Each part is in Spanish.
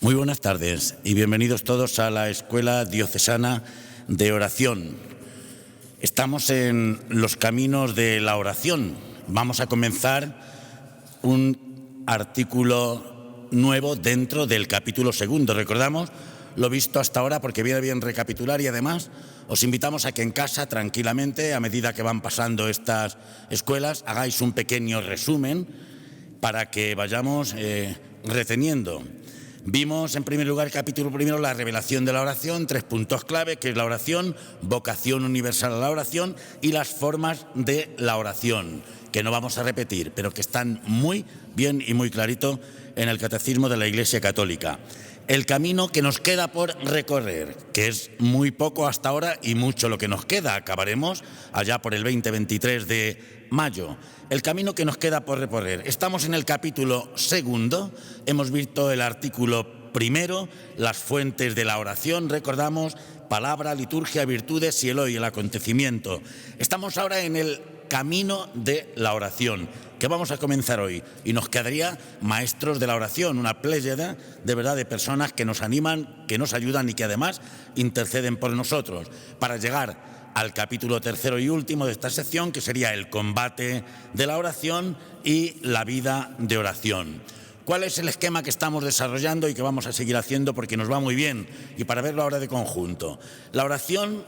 Muy buenas tardes y bienvenidos todos a la Escuela Diocesana de Oración. Estamos en los caminos de la oración. Vamos a comenzar un artículo nuevo dentro del capítulo segundo. Recordamos lo visto hasta ahora porque viene bien recapitular y además os invitamos a que en casa tranquilamente, a medida que van pasando estas escuelas, hagáis un pequeño resumen para que vayamos reteniendo. Vimos en primer lugar, capítulo primero, la revelación de la oración, 3 puntos clave, que es la oración, vocación universal a la oración y las formas de la oración, que no vamos a repetir, pero que están muy bien y muy clarito en el Catecismo de la Iglesia Católica. El camino que nos queda por recorrer, que es muy poco hasta ahora y mucho lo que nos queda. Acabaremos allá por el 20-23 de mayo. El camino que nos queda por recorrer. Estamos en el capítulo segundo, hemos visto el artículo primero, las fuentes de la oración, recordamos, palabra, liturgia, virtudes y el hoy, el acontecimiento. Estamos ahora en el camino de la oración, que vamos a comenzar hoy, y nos quedaría maestros de la oración, una pléyada de verdad de personas que nos animan, que nos ayudan y que además interceden por nosotros, para llegar al capítulo tercero y último de esta sección, que sería el combate de la oración y la vida de oración. ¿Cuál es el esquema que estamos desarrollando y que vamos a seguir haciendo porque nos va muy bien y para verlo ahora de conjunto? La oración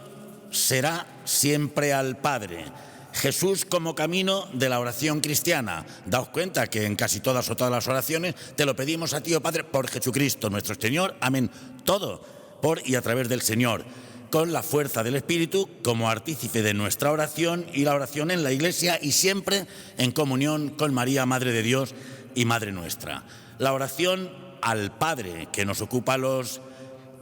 será siempre al Padre. Jesús como camino de la oración cristiana. Daos cuenta que en casi todas o todas las oraciones te lo pedimos a ti, oh Padre, por Jesucristo, nuestro Señor. Amén. Todo por y a través del Señor, con la fuerza del Espíritu como artífice de nuestra oración y la oración en la Iglesia y siempre en comunión con María, Madre de Dios y Madre nuestra. La oración al Padre, que nos ocupa los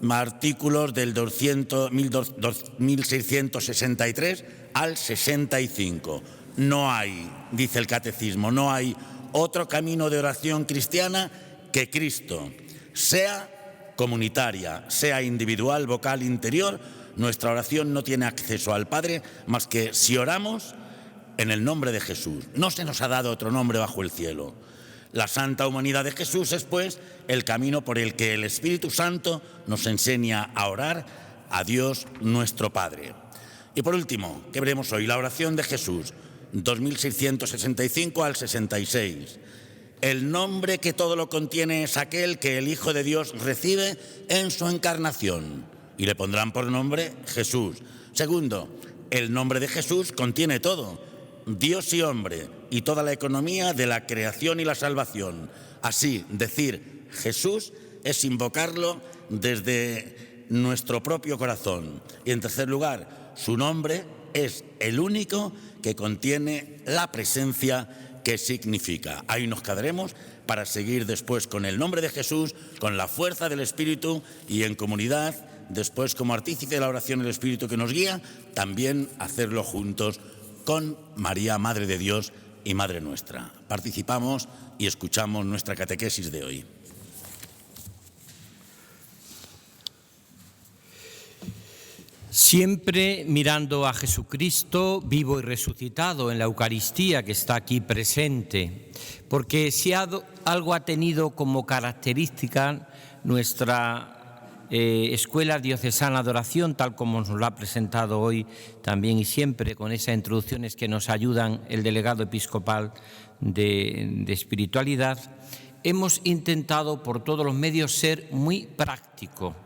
artículos del 1663 al 65. No hay, dice el Catecismo, no hay otro camino de oración cristiana que Cristo. Sea comunitaria, sea individual, vocal, interior, nuestra oración no tiene acceso al Padre más que si oramos en el nombre de Jesús. No se nos ha dado otro nombre bajo el cielo. La santa humanidad de Jesús es, pues, el camino por el que el Espíritu Santo nos enseña a orar a Dios nuestro Padre. Y por último, ¿qué veremos hoy? La oración de Jesús, 2665 al 66. El nombre que todo lo contiene es aquel que el Hijo de Dios recibe en su encarnación y le pondrán por nombre Jesús. Segundo, el nombre de Jesús contiene todo, Dios y hombre, y toda la economía de la creación y la salvación. Así, decir Jesús es invocarlo desde nuestro propio corazón. Y en tercer lugar, su nombre es el único que contiene la presencia que significa. Ahí nos quedaremos para seguir después con el nombre de Jesús, con la fuerza del Espíritu y en comunidad, después como artífice de la oración del Espíritu que nos guía, también hacerlo juntos con María, Madre de Dios y Madre nuestra. Participamos y escuchamos nuestra catequesis de hoy. Siempre mirando a Jesucristo vivo y resucitado en la Eucaristía que está aquí presente, porque si algo ha tenido como característica nuestra Escuela Diocesana de Oración, tal como nos lo ha presentado hoy también y siempre, con esas introducciones que nos ayudan el delegado episcopal de espiritualidad, hemos intentado por todos los medios ser muy práctico.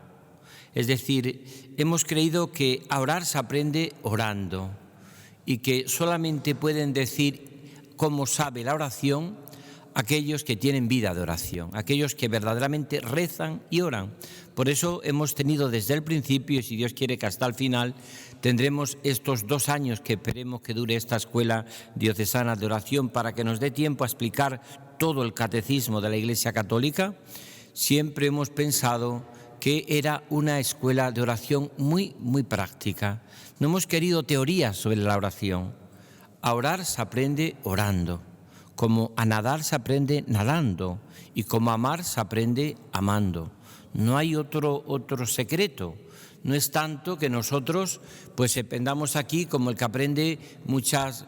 Es decir, hemos creído que a orar se aprende orando y que solamente pueden decir cómo sabe la oración aquellos que tienen vida de oración, aquellos que verdaderamente rezan y oran. Por eso hemos tenido desde el principio, y si Dios quiere que hasta el final, tendremos estos 2 años que esperemos que dure esta Escuela Diocesana de Oración para que nos dé tiempo a explicar todo el catecismo de la Iglesia Católica. Siempre hemos pensado que era una escuela de oración muy, muy práctica. No hemos querido teorías sobre la oración. A orar se aprende orando, como a nadar se aprende nadando y como a amar se aprende amando. No hay otro secreto. No es tanto que nosotros pues aprendamos aquí como el que aprende muchas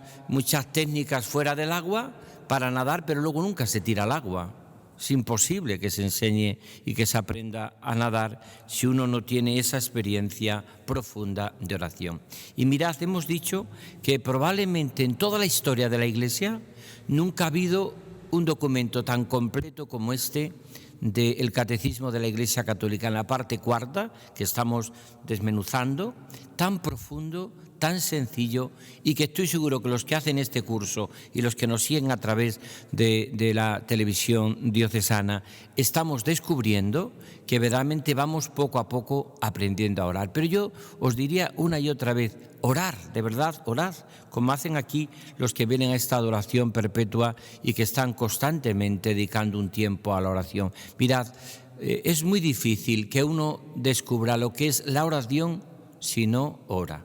técnicas fuera del agua para nadar, pero luego nunca se tira al agua. Es imposible que se enseñe y que se aprenda a nadar si uno no tiene esa experiencia profunda de oración. Y mirad, hemos dicho que probablemente en toda la historia de la Iglesia nunca ha habido un documento tan completo como este del Catecismo de la Iglesia Católica, en la parte cuarta que estamos desmenuzando, tan profundo, tan sencillo, y que estoy seguro que los que hacen este curso y los que nos siguen a través de la televisión diocesana estamos descubriendo que verdaderamente vamos poco a poco aprendiendo a orar. Pero yo os diría una y otra vez, orar, de verdad, orad, como hacen aquí los que vienen a esta adoración perpetua y que están constantemente dedicando un tiempo a la oración. Mirad, es muy difícil que uno descubra lo que es la oración si no ora.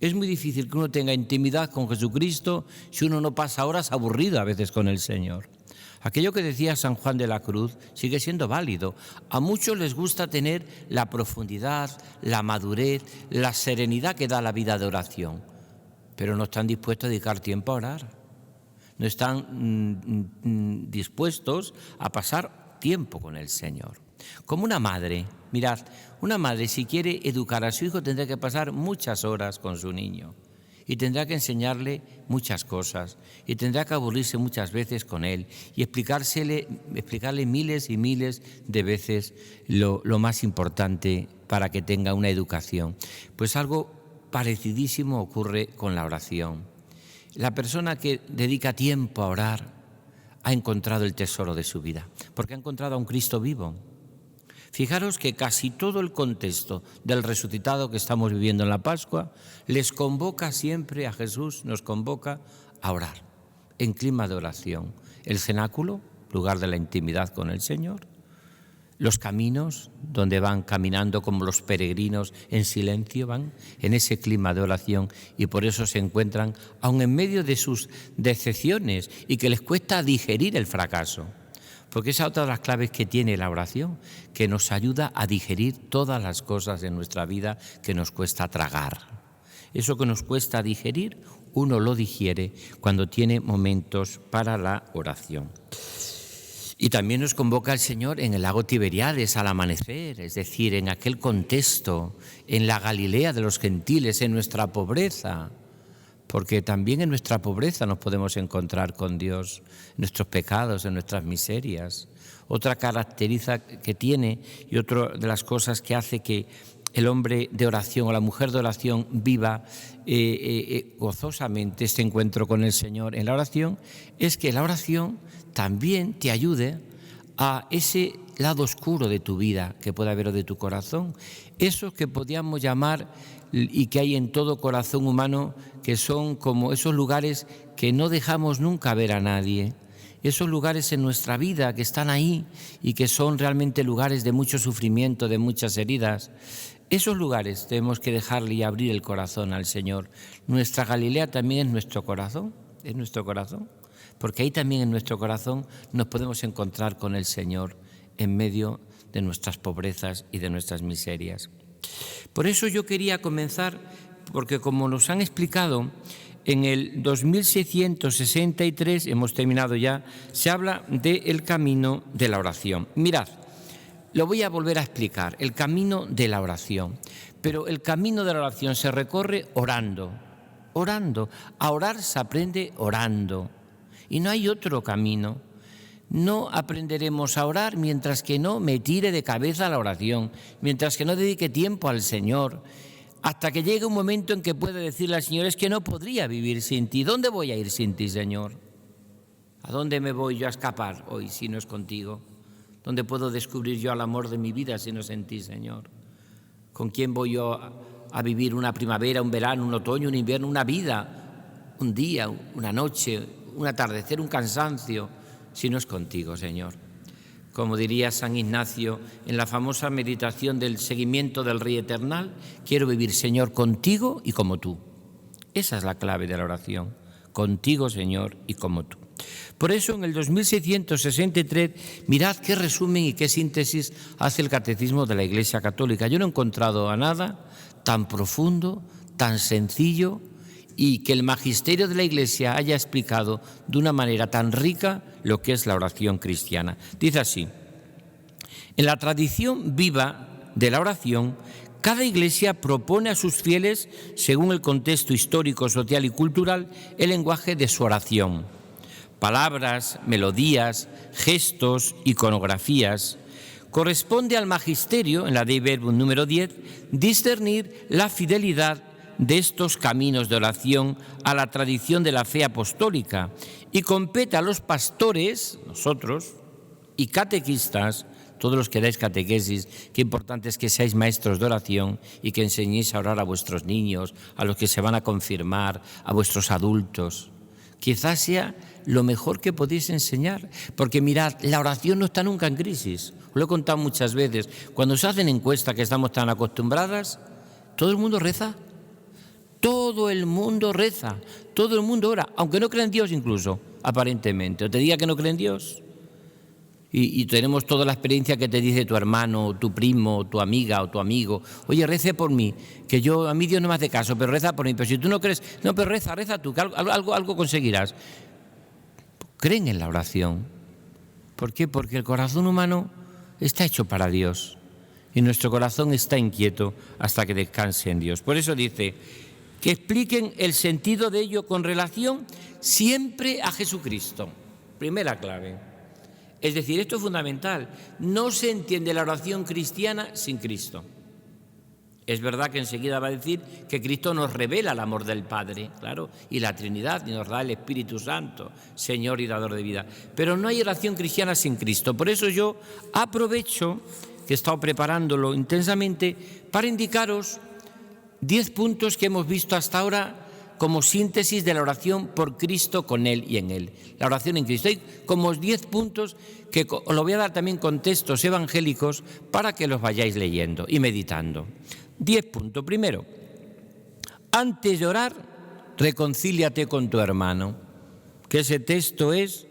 Es muy difícil que uno tenga intimidad con Jesucristo si uno no pasa horas aburrido a veces con el Señor. Aquello que decía San Juan de la Cruz sigue siendo válido. A muchos les gusta tener la profundidad, la madurez, la serenidad que da la vida de oración, pero no están dispuestos a dedicar tiempo a orar. No están dispuestos a pasar tiempo con el Señor. Como una madre, mirad, una madre si quiere educar a su hijo tendrá que pasar muchas horas con su niño y tendrá que enseñarle muchas cosas y tendrá que aburrirse muchas veces con él y explicarle miles y miles de veces lo más importante para que tenga una educación. Pues algo parecidísimo ocurre con la oración. La persona que dedica tiempo a orar ha encontrado el tesoro de su vida, porque ha encontrado a un Cristo vivo. Fijaros que casi todo el contexto del resucitado que estamos viviendo en la Pascua les convoca siempre a Jesús, nos convoca a orar, en clima de oración. El cenáculo, lugar de la intimidad con el Señor, los caminos donde van caminando como los peregrinos en silencio, van en ese clima de oración y por eso se encuentran, aun en medio de sus decepciones y que les cuesta digerir el fracaso. Porque esa es otra de las claves que tiene la oración, que nos ayuda a digerir todas las cosas de nuestra vida que nos cuesta tragar. Eso que nos cuesta digerir, uno lo digiere cuando tiene momentos para la oración. Y también nos convoca el Señor en el lago Tiberíades al amanecer, es decir, en aquel contexto, en la Galilea de los gentiles, en nuestra pobreza, porque también en nuestra pobreza nos podemos encontrar con Dios, en nuestros pecados, en nuestras miserias. Otra característica que tiene y otra de las cosas que hace que el hombre de oración o la mujer de oración viva gozosamente este encuentro con el Señor en la oración, es que la oración también te ayude a ese lado oscuro de tu vida que puede haber o de tu corazón, eso que podríamos llamar y que hay en todo corazón humano, que son como esos lugares que no dejamos nunca ver a nadie, esos lugares en nuestra vida que están ahí y que son realmente lugares de mucho sufrimiento, de muchas heridas. Esos lugares tenemos que dejarle y abrir el corazón al Señor. Nuestra Galilea también es nuestro corazón, porque ahí también en nuestro corazón nos podemos encontrar con el Señor en medio de nuestras pobrezas y de nuestras miserias. Por eso yo quería comenzar, porque como nos han explicado, en el 2663, hemos terminado ya, se habla del camino de la oración. Mirad, lo voy a volver a explicar, el camino de la oración. Pero el camino de la oración se recorre orando. A orar se aprende orando. Y no hay otro camino. No aprenderemos a orar mientras que no me tire de cabeza a la oración, mientras que no dedique tiempo al Señor, hasta que llegue un momento en que pueda decirle al Señor, es que no podría vivir sin ti. ¿Dónde voy a ir sin ti, Señor? ¿A dónde me voy yo a escapar hoy si no es contigo? ¿Dónde puedo descubrir yo el amor de mi vida si no es en ti, Señor? ¿Con quién voy yo a vivir una primavera, un verano, un otoño, un invierno, una vida, un día, una noche, un atardecer, un cansancio, si no es contigo, Señor? Como diría San Ignacio en la famosa meditación del seguimiento del Rey Eternal, quiero vivir, Señor, contigo y como tú. Esa es la clave de la oración, contigo, Señor, y como tú. Por eso en el 2663, mirad qué resumen y qué síntesis hace el Catecismo de la Iglesia Católica. Yo no he encontrado a nada tan profundo, tan sencillo y que el magisterio de la Iglesia haya explicado de una manera tan rica lo que es la oración cristiana. Dice así: en la tradición viva de la oración, cada Iglesia propone a sus fieles, según el contexto histórico, social y cultural, el lenguaje de su oración. Palabras, melodías, gestos, iconografías. Corresponde al magisterio, en la Dei Verbum número 10, discernir la fidelidad de estos caminos de oración a la tradición de la fe apostólica, y compete a los pastores, nosotros, y catequistas, todos los que dais catequesis, qué importante es que seáis maestros de oración y que enseñéis a orar a vuestros niños, a los que se van a confirmar, a vuestros adultos. Quizás sea lo mejor que podéis enseñar, porque mirad, la oración no está nunca en crisis. Os lo he contado muchas veces. Cuando se hacen encuestas que estamos tan acostumbradas, todo el mundo reza. Todo el mundo reza, todo el mundo ora, aunque no cree en Dios incluso, aparentemente. O te diga que no cree en Dios. Y tenemos toda la experiencia que te dice tu hermano, tu primo, tu amiga o tu amigo. Oye, rece por mí, que a mí Dios no me hace caso, pero reza por mí. Pero si tú no crees, no, pero reza tú, que algo conseguirás. Creen en la oración. ¿Por qué? Porque el corazón humano está hecho para Dios y nuestro corazón está inquieto hasta que descanse en Dios. Por eso dice que expliquen el sentido de ello con relación siempre a Jesucristo. Primera clave. Es decir, esto es fundamental. No se entiende la oración cristiana sin Cristo. Es verdad que enseguida va a decir que Cristo nos revela el amor del Padre, claro, y la Trinidad, y nos da el Espíritu Santo, Señor y dador de vida. Pero no hay oración cristiana sin Cristo. Por eso yo aprovecho que he estado preparándolo intensamente para indicaros 10 puntos que hemos visto hasta ahora como síntesis de la oración por Cristo, con Él y en Él. La oración en Cristo. Hay como 10 puntos que os lo voy a dar también con textos evangélicos para que los vayáis leyendo y meditando. 10 puntos. Primero, antes de orar, reconcíliate con tu hermano. Que ese texto es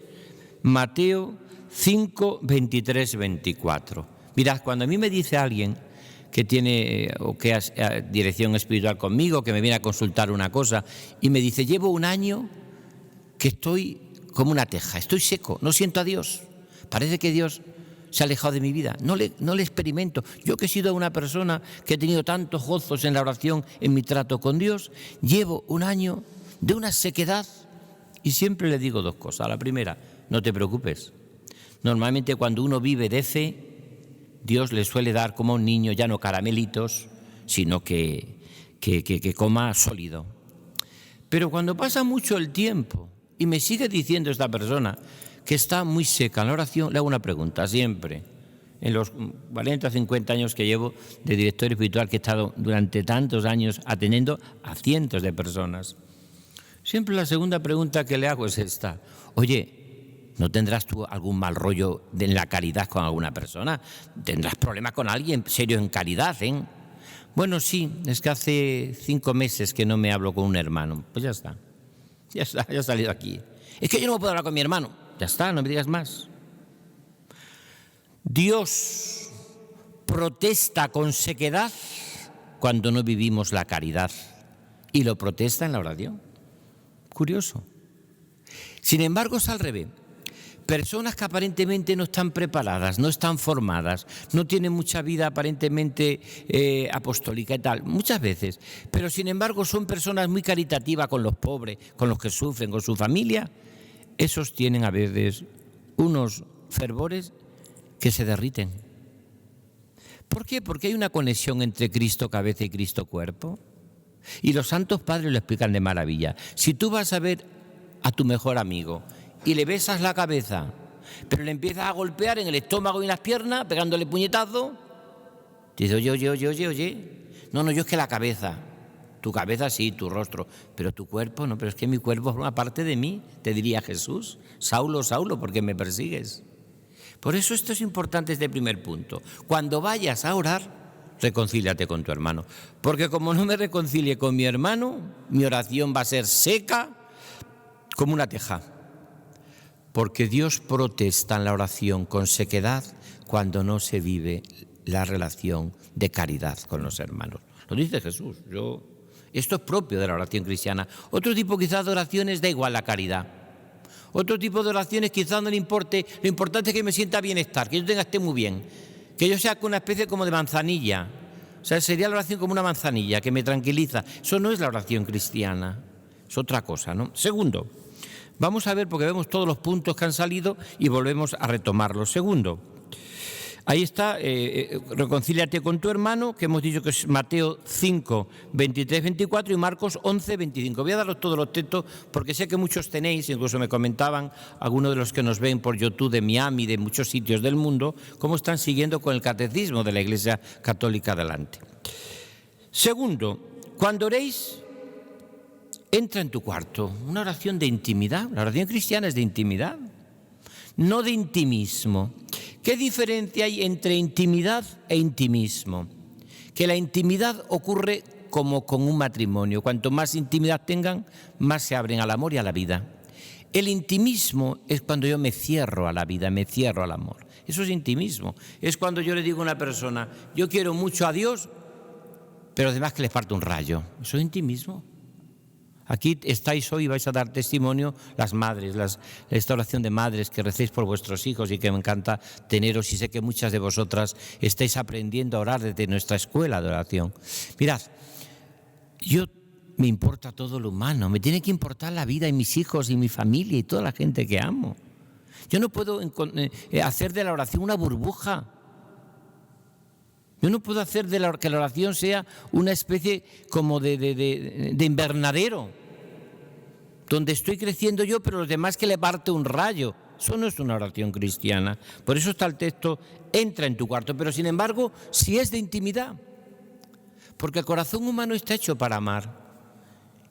Mateo 5, 23, 24. Mirad, cuando a mí me dice alguien que tiene o que es dirección espiritual conmigo, que me viene a consultar una cosa y me dice, llevo un año que estoy como una teja, estoy seco, no siento a Dios, parece que Dios se ha alejado de mi vida, no le experimento. Yo que he sido una persona que he tenido tantos gozos en la oración, en mi trato con Dios, llevo un año de una sequedad y siempre le digo 2 cosas. La primera, no te preocupes. Normalmente cuando uno vive de fe, Dios le suele dar como a un niño ya no caramelitos, sino que coma sólido. Pero cuando pasa mucho el tiempo y me sigue diciendo esta persona que está muy seca en la oración, le hago una pregunta siempre. En los 40 o 50 años que llevo de director espiritual, que he estado durante tantos años atendiendo a cientos de personas, siempre la segunda pregunta que le hago es esta. Oye, ¿no tendrás tú algún mal rollo en la caridad con alguna persona? ¿Tendrás problemas con alguien serio en caridad, eh? Bueno, sí, es que hace 5 meses que no me hablo con un hermano. Pues ya está, ya he salido aquí. Es que yo no puedo hablar con mi hermano. Ya está, no me digas más. Dios protesta con sequedad cuando no vivimos la caridad y lo protesta en la oración. Curioso. Sin embargo, es al revés. Personas que aparentemente no están preparadas, no están formadas, no tienen mucha vida aparentemente apostólica y tal, muchas veces, pero sin embargo son personas muy caritativas con los pobres, con los que sufren, con su familia, esos tienen a veces unos fervores que se derriten. ¿Por qué? Porque hay una conexión entre Cristo cabeza y Cristo cuerpo. Y los santos padres lo explican de maravilla. Si tú vas a ver a tu mejor amigo y le besas la cabeza, pero le empiezas a golpear en el estómago y en las piernas, pegándole puñetazo, te dice, oye, no, yo es que la cabeza, tu cabeza sí, tu rostro, pero tu cuerpo no, pero es que mi cuerpo forma parte de mí, te diría Jesús, Saulo, ¿por qué me persigues? Por eso esto es importante, este primer punto. Cuando vayas a orar, reconcíliate con tu hermano, porque como no me reconcilie con mi hermano, mi oración va a ser seca como una teja. Porque Dios protesta en la oración con sequedad cuando no se vive la relación de caridad con los hermanos. Lo dice Jesús. Yo Esto es propio de la oración cristiana. Otro tipo quizás de oraciones da igual la caridad. Otro tipo de oraciones quizás no le importe, lo importante es que me sienta bienestar, que yo esté muy bien, que yo sea una especie como de manzanilla. O sea, sería la oración como una manzanilla, que me tranquiliza. Eso no es la oración cristiana, es otra cosa, ¿no? Segundo, vamos a ver, porque vemos todos los puntos que han salido y volvemos a retomarlos. Segundo, ahí está, reconcíliate con tu hermano, que hemos dicho que es Mateo 5, 23, 24 y Marcos 11, 25. Voy a daros todos los textos porque sé que muchos tenéis, incluso me comentaban algunos de los que nos ven por YouTube de Miami, de muchos sitios del mundo, cómo están siguiendo con el catecismo de la Iglesia Católica adelante. Segundo, cuando oréis, entra en tu cuarto. Una oración de intimidad. La oración cristiana es de intimidad, no de intimismo. ¿Qué diferencia hay entre intimidad e intimismo? Que la intimidad ocurre como con un matrimonio. Cuanto más intimidad tengan, más se abren al amor y a la vida. El intimismo es cuando yo me cierro a la vida, me cierro al amor. Eso es intimismo. Es cuando yo le digo a una persona, yo quiero mucho a Dios, pero además que les parto un rayo. Eso es intimismo. Aquí estáis hoy y vais a dar testimonio las madres, esta oración de madres que recéis por vuestros hijos y que me encanta teneros y sé que muchas de vosotras estáis aprendiendo a orar desde nuestra escuela de oración. Mirad, me importa todo lo humano, me tiene que importar la vida y mis hijos y mi familia y toda la gente que amo. Yo no puedo hacer de la oración una burbuja. Yo no puedo hacer que la oración sea una especie como de invernadero, donde estoy creciendo yo, pero los demás que le parte un rayo. Eso no es una oración cristiana. Por eso está el texto, entra en tu cuarto. Pero sin embargo, sí es de intimidad. Porque el corazón humano está hecho para amar.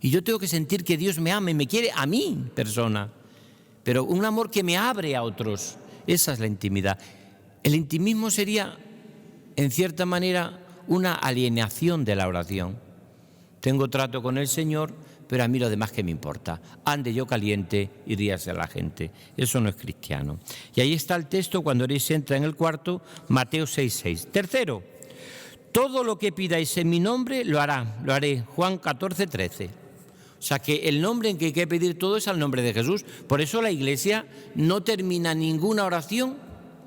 Y yo tengo que sentir que Dios me ama y me quiere a mí, persona. Pero un amor que me abre a otros. Esa es la intimidad. El intimismo sería, en cierta manera, una alienación de la oración. Tengo trato con el Señor, pero a mí lo demás que me importa. Ande yo caliente y ríase a la gente. Eso no es cristiano. Y ahí está el texto, cuando oréis entra en el cuarto, Mateo 6:6. Tercero, todo lo que pidáis en mi nombre lo haré. Juan 14:13. O sea que el nombre en que hay que pedir todo es al nombre de Jesús. Por eso la Iglesia no termina ninguna oración.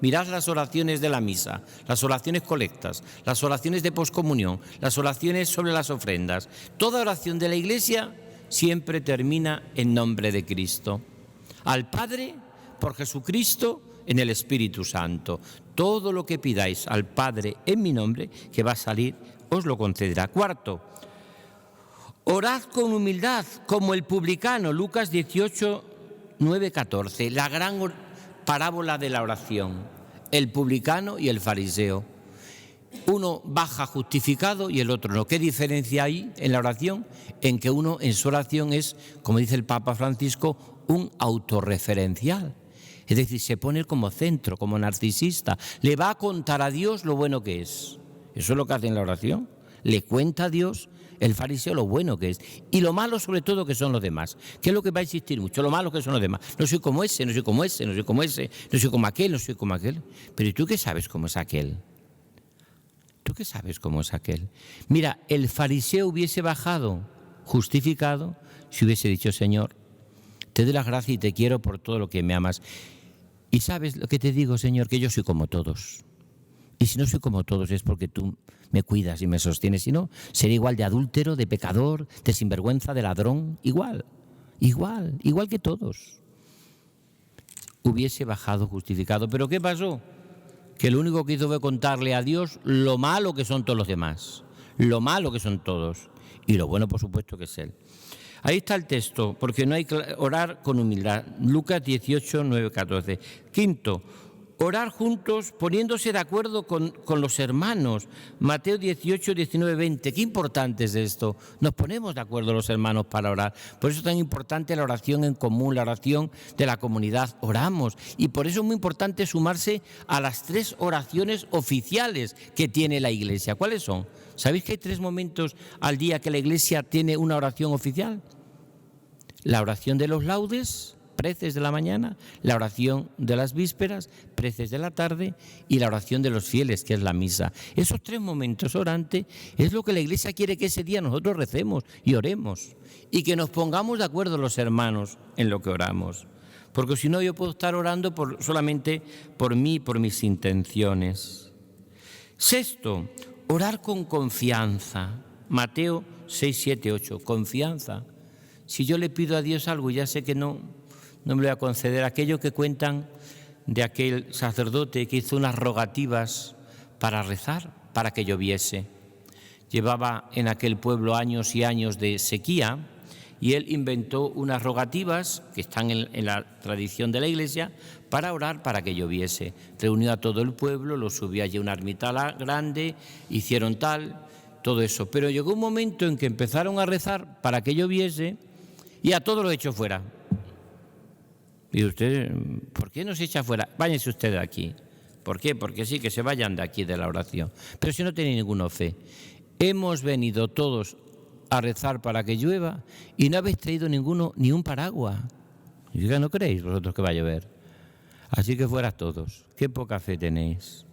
Mirad las oraciones de la misa, las oraciones colectas, las oraciones de poscomunión, las oraciones sobre las ofrendas. Toda oración de la Iglesia siempre termina en nombre de Cristo. Al Padre, por Jesucristo, en el Espíritu Santo. Todo lo que pidáis al Padre en mi nombre, que va a salir, os lo concederá. Cuarto, orad con humildad, como el publicano, Lucas 18, 9, 14. La gran parábola de la oración, el publicano y el fariseo. Uno baja justificado y el otro no. ¿Qué diferencia hay en la oración? En que uno en su oración es, como dice el Papa Francisco, un autorreferencial. Es decir, se pone como centro, como narcisista. Le va a contar a Dios lo bueno que es. Eso es lo que hace en la oración. Le cuenta a Dios, el fariseo, lo bueno que es. Y lo malo sobre todo que son los demás. ¿Qué es lo que va a insistir mucho? Lo malo que son los demás. No soy como ese, no soy como ese, no soy como ese, no soy como aquel, no soy como aquel. Pero ¿y tú qué sabes cómo es aquel? ¿Tú qué sabes cómo es aquel? Mira, el fariseo hubiese bajado justificado si hubiese dicho, Señor, te doy las gracias y te quiero por todo lo que me amas. Y sabes lo que te digo, Señor, que yo soy como todos. Y si no soy como todos es porque tú me cuidas y me sostienes. Si no, seré igual de adúltero, de pecador, de sinvergüenza, de ladrón. Igual que todos. Hubiese bajado justificado. ¿Pero qué pasó? Que lo único que hizo fue contarle a Dios lo malo que son todos los demás, lo malo que son todos y lo bueno, por supuesto, que es Él. Ahí está el texto, porque no hay que orar con humildad. Lucas 18, 9, 14. Quinto, orar juntos poniéndose de acuerdo con los hermanos. Mateo 18, 19, 20. Qué importante es esto. Nos ponemos de acuerdo los hermanos para orar. Por eso es tan importante la oración en común, la oración de la comunidad. Oramos. Y por eso es muy importante sumarse a las 3 oraciones oficiales que tiene la Iglesia. ¿Cuáles son? ¿Sabéis que hay 3 momentos al día que la Iglesia tiene una oración oficial? La oración de los laudes, preces de la mañana, la oración de las vísperas, preces de la tarde y la oración de los fieles, que es la misa. Esos 3 momentos orantes es lo que la Iglesia quiere que ese día nosotros recemos y oremos y que nos pongamos de acuerdo los hermanos en lo que oramos. Porque si no, yo puedo estar orando solamente por mí, por mis intenciones. Sexto, orar con confianza. Mateo 6, 7, 8, confianza. Si yo le pido a Dios algo y ya sé que no me lo voy a conceder, aquello que cuentan de aquel sacerdote que hizo unas rogativas para rezar, para que lloviese. Llevaba en aquel pueblo años y años de sequía y él inventó unas rogativas que están en la tradición de la Iglesia para orar para que lloviese. Reunió a todo el pueblo, lo subió allí a una ermita grande, hicieron todo eso. Pero llegó un momento en que empezaron a rezar para que lloviese y a todo lo echó fuera. Y usted, ¿por qué no se echa fuera? Váyanse usted de aquí. ¿Por qué? Porque sí, que se vayan de aquí de la oración. Pero si no tienen ninguna fe. Hemos venido todos a rezar para que llueva y no habéis traído ninguno, ni un paraguas. Y ya no creéis vosotros que va a llover. Así que fuera todos. Qué poca fe tenéis.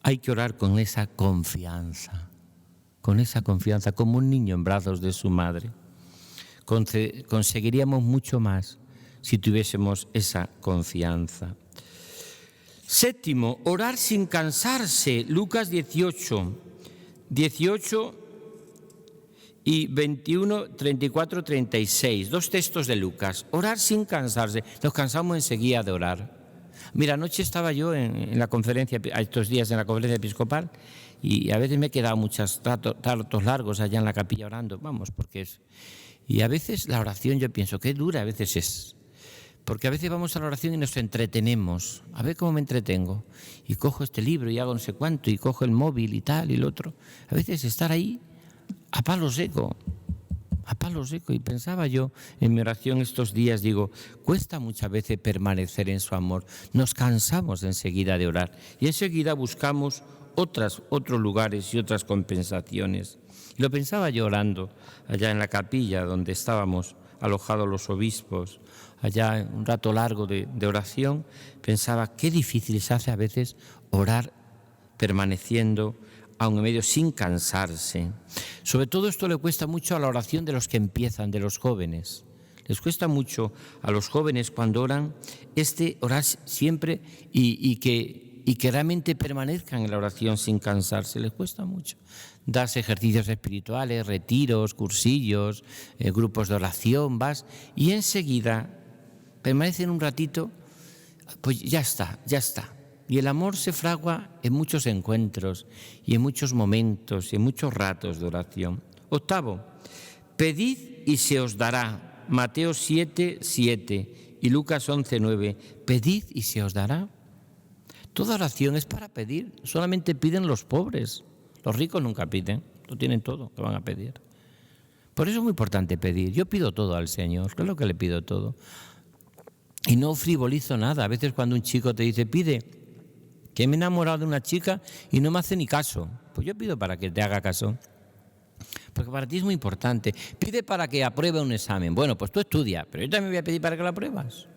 Hay que orar con esa confianza, como un niño en brazos de su madre. Conseguiríamos mucho más si tuviésemos esa confianza. Séptimo, orar sin cansarse. Lucas 18 y 21, 34, 36. 2 textos de Lucas. Orar sin cansarse. Nos cansamos enseguida de orar. Mira, anoche estaba yo en la conferencia, estos días en la conferencia episcopal, y a veces me he quedado muchos ratos largos allá en la capilla orando. Y a veces la oración yo pienso, qué dura a veces es. Porque a veces vamos a la oración y nos entretenemos. A ver cómo me entretengo. Y cojo este libro y hago no sé cuánto, y cojo el móvil y tal y lo otro. A veces estar ahí a palo seco. Y pensaba yo en mi oración estos días, digo, cuesta muchas veces permanecer en su amor. Nos cansamos enseguida de orar y enseguida buscamos otros lugares y otras compensaciones. Y lo pensaba yo orando allá en la capilla donde estábamos alojados los obispos, allá un rato largo de oración. Pensaba qué difícil se hace a veces orar permaneciendo aún en medio sin cansarse. Sobre todo esto le cuesta mucho a la oración de los que empiezan, de los jóvenes. Les cuesta mucho a los jóvenes cuando oran orar siempre y que realmente permanezcan en la oración sin cansarse. Les cuesta mucho. Das ejercicios espirituales, retiros, cursillos, grupos de oración, vas y enseguida permanecen un ratito, pues ya está. Y el amor se fragua en muchos encuentros y en muchos momentos y en muchos ratos de oración. Octavo, pedid y se os dará. Mateo 7, 7 y Lucas 11, 9. Pedid y se os dará. Toda oración es para pedir. Solamente piden los pobres. Los ricos nunca piden. Lo tienen todo, que van a pedir. Por eso es muy importante pedir. Yo pido todo al Señor. Claro que le pido todo. Y no frivolizo nada. A veces cuando un chico te dice, pide, que me he enamorado de una chica y no me hace ni caso. Pues yo pido para que te haga caso. Porque para ti es muy importante. Pide para que apruebe un examen. Bueno, pues tú estudia, pero yo también voy a pedir para que lo apruebas.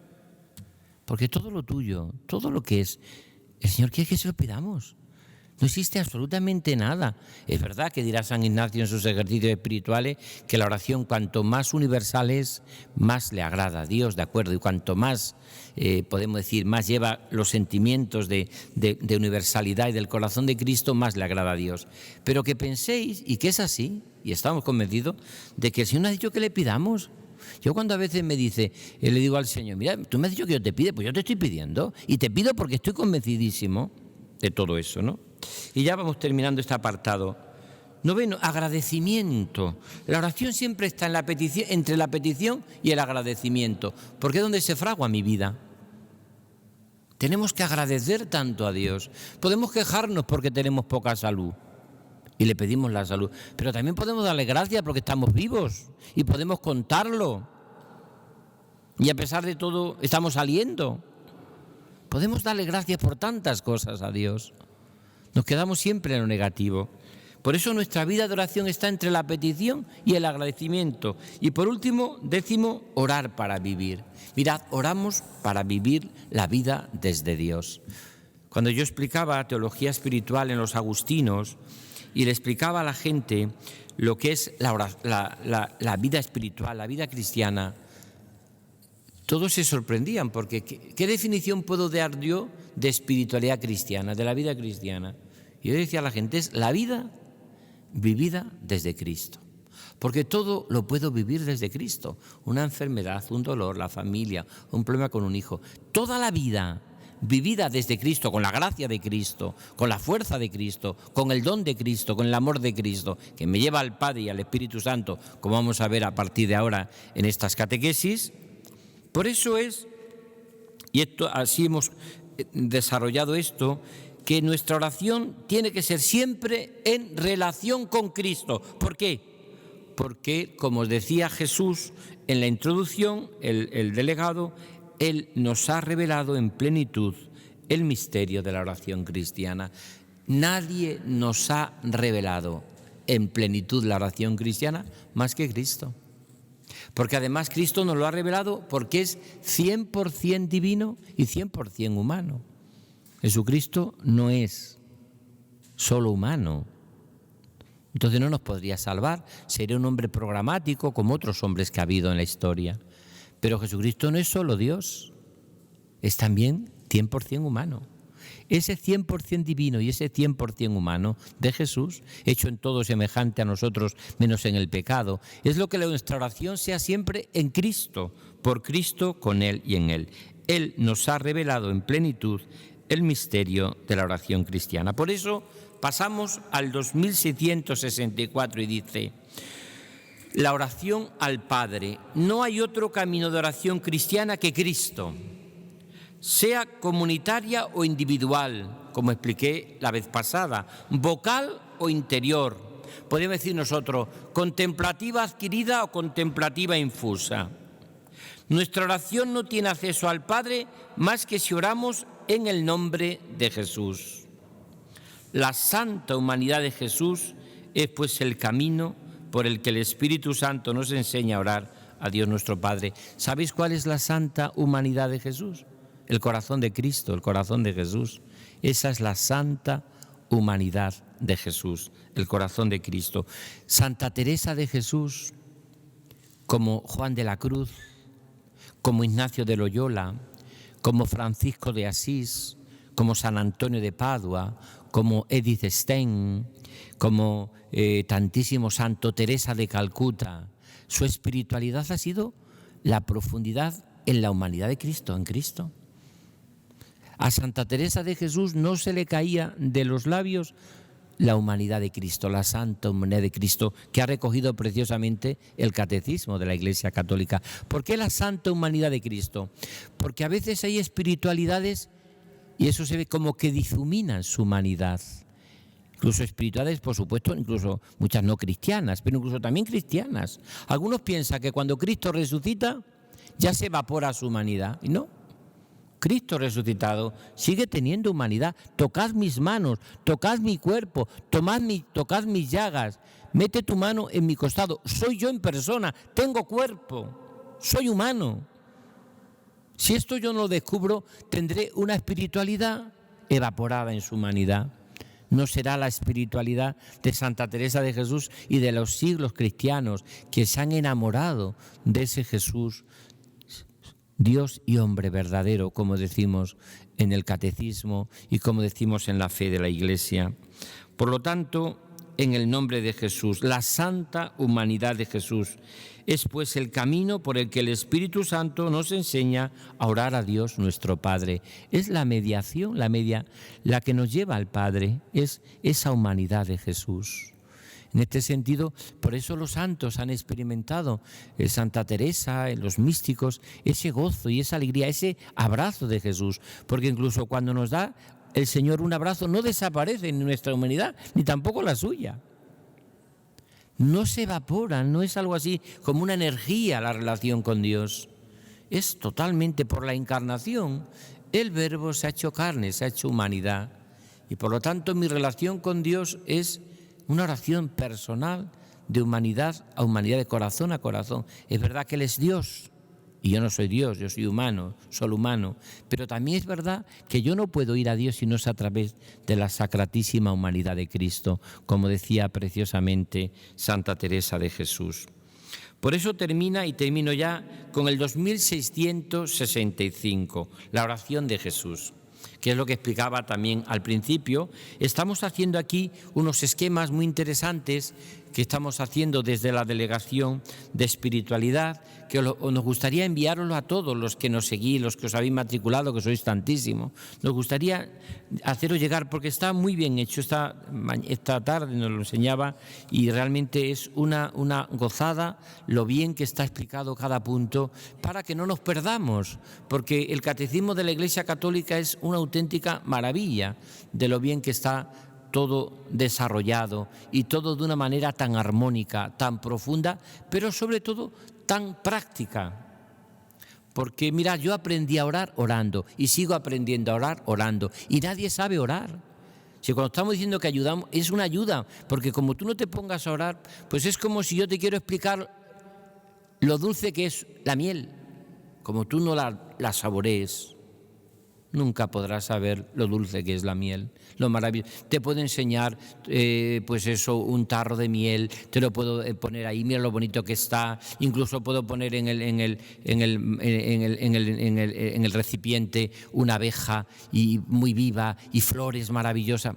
Porque todo lo tuyo, todo lo que es, el Señor quiere que se lo pidamos. No existe absolutamente nada. Es verdad que dirá San Ignacio en sus ejercicios espirituales que la oración cuanto más universal es, más le agrada a Dios, ¿de acuerdo? Y cuanto más, podemos decir, más lleva los sentimientos de universalidad y del corazón de Cristo, más le agrada a Dios. Pero que penséis, y que es así, y estamos convencidos, de que el Señor nos ha dicho que le pidamos. Yo cuando a veces me dice, le digo al Señor, mira, tú me has dicho que yo te pide, pues yo te estoy pidiendo. Y te pido porque estoy convencidísimo de todo eso, ¿no? Y ya vamos terminando este apartado. Noveno, agradecimiento. La oración siempre está en la petición, entre la petición y el agradecimiento, porque es donde se fragua mi vida. Tenemos que agradecer tanto a Dios. Podemos quejarnos porque tenemos poca salud y le pedimos la salud, pero también podemos darle gracias porque estamos vivos y podemos contarlo. Y a pesar de todo, estamos saliendo. Podemos darle gracias por tantas cosas a Dios. Nos quedamos siempre en lo negativo. Por eso nuestra vida de oración está entre la petición y el agradecimiento. Y por último, 10, orar para vivir. Mirad, oramos para vivir la vida desde Dios. Cuando yo explicaba teología espiritual en los agustinos y le explicaba a la gente lo que es la vida espiritual, la vida cristiana, todos se sorprendían porque ¿qué definición puedo dar yo de espiritualidad cristiana, de la vida cristiana? Y yo decía a la gente, es la vida vivida desde Cristo. Porque todo lo puedo vivir desde Cristo. Una enfermedad, un dolor, la familia, un problema con un hijo. Toda la vida vivida desde Cristo, con la gracia de Cristo, con la fuerza de Cristo, con el don de Cristo, con el amor de Cristo, que me lleva al Padre y al Espíritu Santo, como vamos a ver a partir de ahora en estas catequesis. Por eso es, y así hemos desarrollado esto, que nuestra oración tiene que ser siempre en relación con Cristo. ¿Por qué? Porque, como os decía Jesús en la introducción, el delegado, Él nos ha revelado en plenitud el misterio de la oración cristiana. Nadie nos ha revelado en plenitud la oración cristiana más que Cristo. Porque además Cristo nos lo ha revelado porque es 100% divino y 100% humano. Jesucristo no es solo humano. Entonces no nos podría salvar. Sería un hombre programático como otros hombres que ha habido en la historia. Pero Jesucristo no es solo Dios, es también 100% humano. Ese 100% divino y ese 100% humano de Jesús, hecho en todo semejante a nosotros menos en el pecado, es lo que nuestra oración sea siempre en Cristo, por Cristo, con Él y en Él. Él nos ha revelado en plenitud el misterio de la oración cristiana. Por eso pasamos al 2764 y dice: la oración al Padre. No hay otro camino de oración cristiana que Cristo, sea comunitaria o individual, como expliqué la vez pasada, vocal o interior. Podemos decir nosotros, contemplativa adquirida o contemplativa infusa. Nuestra oración no tiene acceso al Padre más que si oramos en el nombre de Jesús. La santa humanidad de Jesús es pues el camino por el que el Espíritu Santo nos enseña a orar a Dios nuestro Padre. ¿Sabéis cuál es la santa humanidad de Jesús? El corazón de Cristo, el corazón de Jesús. Esa es la santa humanidad de Jesús, el corazón de Cristo. Santa Teresa de Jesús, como Juan de la Cruz, como Ignacio de Loyola, como Francisco de Asís, como San Antonio de Padua, como Edith Stein, como tantísimo santo Teresa de Calcuta. Su espiritualidad ha sido la profundidad en la humanidad de Cristo, en Cristo. A Santa Teresa de Jesús no se le caía de los labios la humanidad de Cristo, la santa humanidad de Cristo, que ha recogido preciosamente el catecismo de la Iglesia Católica. ¿Por qué la santa humanidad de Cristo? Porque a veces hay espiritualidades, y eso se ve como que difuminan su humanidad. Incluso espiritualidades, por supuesto, incluso muchas no cristianas, pero incluso también cristianas. Algunos piensan que cuando Cristo resucita ya se evapora su humanidad, y no. Cristo resucitado sigue teniendo humanidad. Tocad mis manos, tocad mi cuerpo, tocad mis llagas, mete tu mano en mi costado. Soy yo en persona, tengo cuerpo, soy humano. Si esto yo no lo descubro, tendré una espiritualidad evaporada en su humanidad. No será la espiritualidad de Santa Teresa de Jesús y de los siglos cristianos que se han enamorado de ese Jesús, Dios y hombre verdadero, como decimos en el catecismo y como decimos en la fe de la Iglesia. Por lo tanto, en el nombre de Jesús, la santa humanidad de Jesús es pues el camino por el que el Espíritu Santo nos enseña a orar a Dios nuestro Padre. Es la mediación, la que nos lleva al Padre, es esa humanidad de Jesús. En este sentido, por eso los santos han experimentado, Santa Teresa, los místicos, ese gozo y esa alegría, ese abrazo de Jesús, porque incluso cuando nos da el Señor un abrazo no desaparece ni nuestra humanidad, ni tampoco la suya. No se evapora, no es algo así como una energía la relación con Dios. Es totalmente por la encarnación. El Verbo se ha hecho carne, se ha hecho humanidad. Y por lo tanto mi relación con Dios es una oración personal de humanidad a humanidad, de corazón a corazón. Es verdad que Él es Dios y yo no soy Dios, yo soy humano, solo humano, pero también es verdad que yo no puedo ir a Dios si no es a través de la sacratísima humanidad de Cristo, como decía preciosamente Santa Teresa de Jesús. Por eso termino ya con el 2665, la oración de Jesús, que es lo que explicaba también al principio. Estamos haciendo aquí unos esquemas muy interesantes que estamos haciendo desde la Delegación de Espiritualidad, que nos gustaría enviároslo a todos los que nos seguís, los que os habéis matriculado, que sois tantísimos. Nos gustaría haceros llegar, porque está muy bien hecho. Esta tarde nos lo enseñaba y realmente es una gozada lo bien que está explicado cada punto, para que no nos perdamos, porque el Catecismo de la Iglesia Católica es una auténtica maravilla de lo bien que está todo desarrollado y todo de una manera tan armónica, tan profunda, pero sobre todo tan práctica. Porque mirad, yo aprendí a orar orando y sigo aprendiendo a orar orando y nadie sabe orar. Si cuando estamos diciendo que ayudamos, es una ayuda, porque como tú no te pongas a orar, pues es como si yo te quiero explicar lo dulce que es la miel. Como tú no la saborees, nunca podrás saber lo dulce que es la miel, lo maravilloso. Te puedo enseñar, pues eso, un tarro de miel, te lo puedo poner ahí, mira lo bonito que está. Incluso puedo poner en el recipiente una abeja y muy viva y flores maravillosas.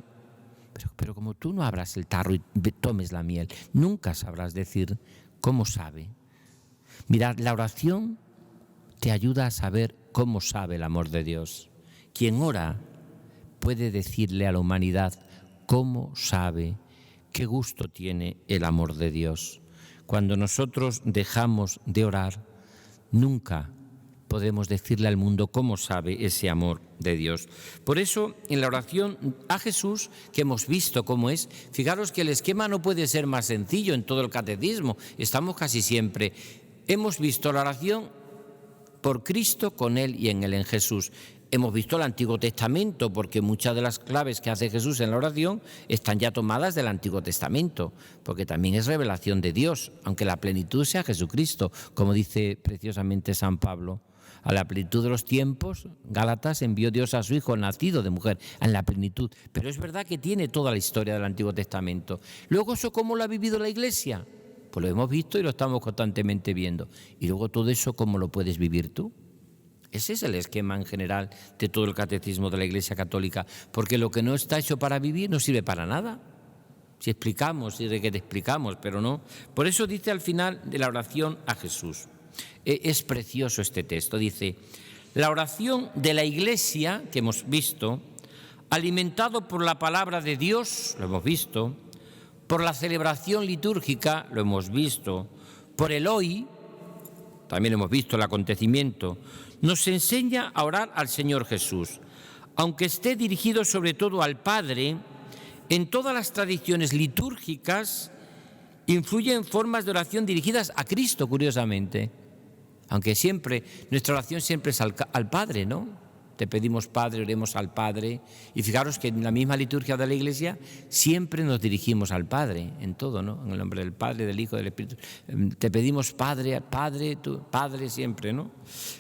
Pero como tú no abras el tarro y tomes la miel, nunca sabrás decir cómo sabe. Mirad, la oración te ayuda a saber cómo sabe el amor de Dios. Quien ora puede decirle a la humanidad cómo sabe, qué gusto tiene el amor de Dios. Cuando nosotros dejamos de orar, nunca podemos decirle al mundo cómo sabe ese amor de Dios. Por eso, en la oración a Jesús, que hemos visto cómo es, fijaros que el esquema no puede ser más sencillo en todo el catecismo. Estamos casi siempre. Hemos visto la oración por Cristo, con Él y en Él, en Jesús. Hemos visto el Antiguo Testamento, porque muchas de las claves que hace Jesús en la oración están ya tomadas del Antiguo Testamento, porque también es revelación de Dios, aunque la plenitud sea Jesucristo, como dice preciosamente San Pablo. A la plenitud de los tiempos, Gálatas, envió Dios a su Hijo nacido de mujer, en la plenitud. Pero es verdad que tiene toda la historia del Antiguo Testamento. Luego, ¿eso cómo lo ha vivido la Iglesia? Pues lo hemos visto y lo estamos constantemente viendo. Y luego todo eso, ¿cómo lo puedes vivir tú? Ese es el esquema en general de todo el catecismo de la Iglesia Católica, porque lo que no está hecho para vivir no sirve para nada. Si explicamos, si que te explicamos, pero no. Por eso dice al final de la oración a Jesús. Es precioso este texto, dice: la oración de la Iglesia, que hemos visto, alimentado por la palabra de Dios, lo hemos visto, por la celebración litúrgica, lo hemos visto, por el hoy, también hemos visto el acontecimiento, nos enseña a orar al Señor Jesús, aunque esté dirigido sobre todo al Padre. En todas las tradiciones litúrgicas influyen formas de oración dirigidas a Cristo, curiosamente, aunque siempre, nuestra oración siempre es al Padre, ¿no? Te pedimos, Padre, oremos al Padre. Y fijaros que en la misma liturgia de la Iglesia siempre nos dirigimos al Padre, en todo, ¿no? En el nombre del Padre, del Hijo, del Espíritu. Te pedimos, Padre, Padre, tú, Padre siempre, ¿no?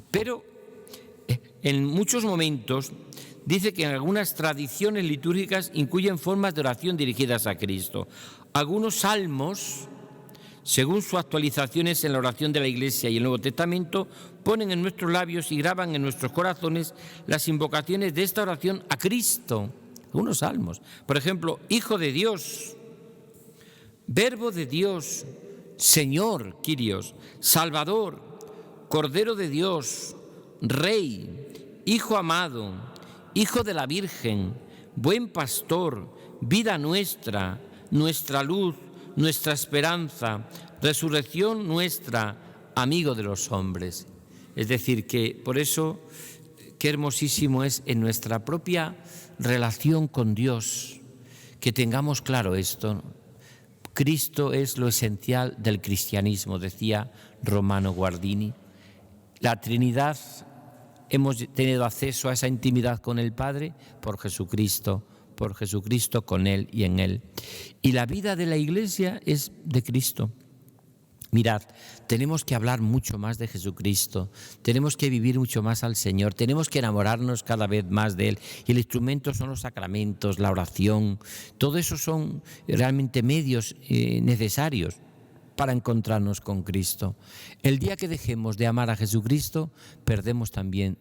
Pero en muchos momentos dice que en algunas tradiciones litúrgicas incluyen formas de oración dirigidas a Cristo. Algunos salmos, según sus actualizaciones en la oración de la Iglesia y el Nuevo Testamento, ponen en nuestros labios y graban en nuestros corazones las invocaciones de esta oración a Cristo. Algunos salmos. Por ejemplo, Hijo de Dios, Verbo de Dios, Señor, Kyrios, Salvador, Cordero de Dios, Rey, Hijo amado, Hijo de la Virgen, Buen Pastor, Vida nuestra, nuestra luz, nuestra esperanza, resurrección nuestra, amigo de los hombres. Es decir, que por eso, qué hermosísimo es en nuestra propia relación con Dios, que tengamos claro esto. Cristo es lo esencial del cristianismo, decía Romano Guardini. La Trinidad, hemos tenido acceso a esa intimidad con el Padre por Jesucristo, por Jesucristo, con Él y en Él. Y la vida de la Iglesia es de Cristo. Mirad, tenemos que hablar mucho más de Jesucristo, tenemos que vivir mucho más al Señor, tenemos que enamorarnos cada vez más de Él. Y el instrumento son los sacramentos, la oración, todo eso son realmente medios necesarios para encontrarnos con Cristo. El día que dejemos de amar a Jesucristo, perdemos también